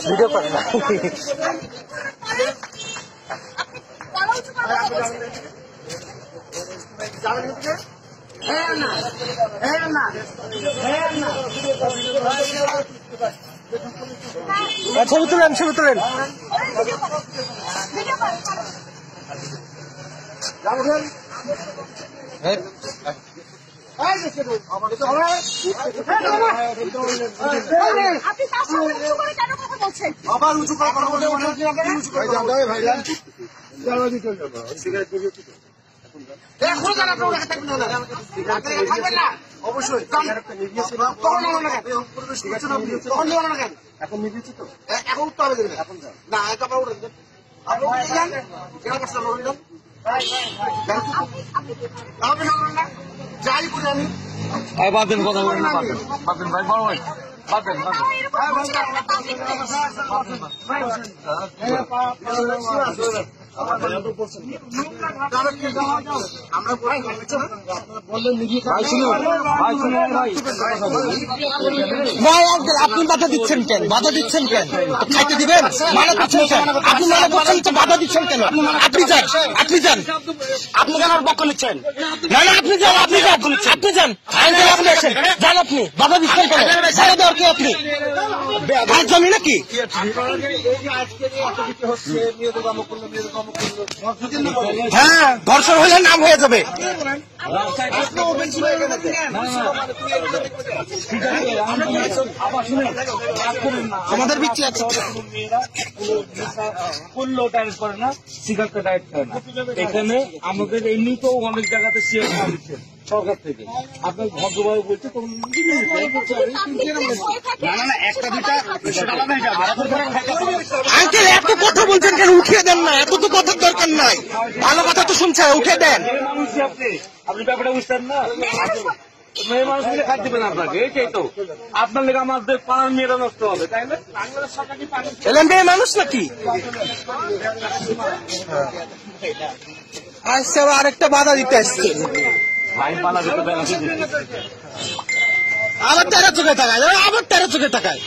video করে না ছবি তুলেন আবার উঁচু করে কথা বলতে এখন জানা অবশ্যই এখন নিবিয়েছি তো এখন উঠতে হবে এখন না একেবারে উঠে দেন আপনি উঠে যান কেন করছেন না যাই করে আমি বাদেন কথা বলেন না বাদেন ভাই বড় ভাই বাদেন আপনি বাধা দিচ্ছেন কেন খাইতে দিবেন মানা করছেন কেন আপনি মানা করছেন তো বাধা দিচ্ছেন কেন আপনি যান আপনি কেন পক্ষ নিচ্ছেন না আপনি যান আপনি আসেন যান আপনি বাধা দিচ্ছেন কেন বাধা দেওয়ার কি আপনি জমি নাকি হ্যাঁ ধর্ষণ হলে নাম হয়ে যাবে আমাদের বিচ্ছি আছে করলেও ডাইরেক্ট করে না সিগারেটটা ডাইরেক্ট করে না এখানে আমাদের এমনিতেও অনেক জায়গাতে শেয়ার না দিচ্ছেন সরকার থেকে আপনার ভদ্রভাবে বলছে আঙ্কেল এত কথা বলছেন কেন উঠিয়ে দেন না এত তো কথার দরকার নাই ভালো কথা তো শুনছে উঠে দেন আপনি ব্যাপারটা বুঝতেন না মেয়ে মানুষ মিলে খাদ দিবেন আপনাকে এইটাই তো আপনার লেগে আমাদের পাড়ার মেয়েরা নষ্ট হবে তাই না এলেন মেয়ে মানুষ নাকি আচ্ছা আরেকটা বাধা দিতে আসছে আবার 13 চোখে তাকায়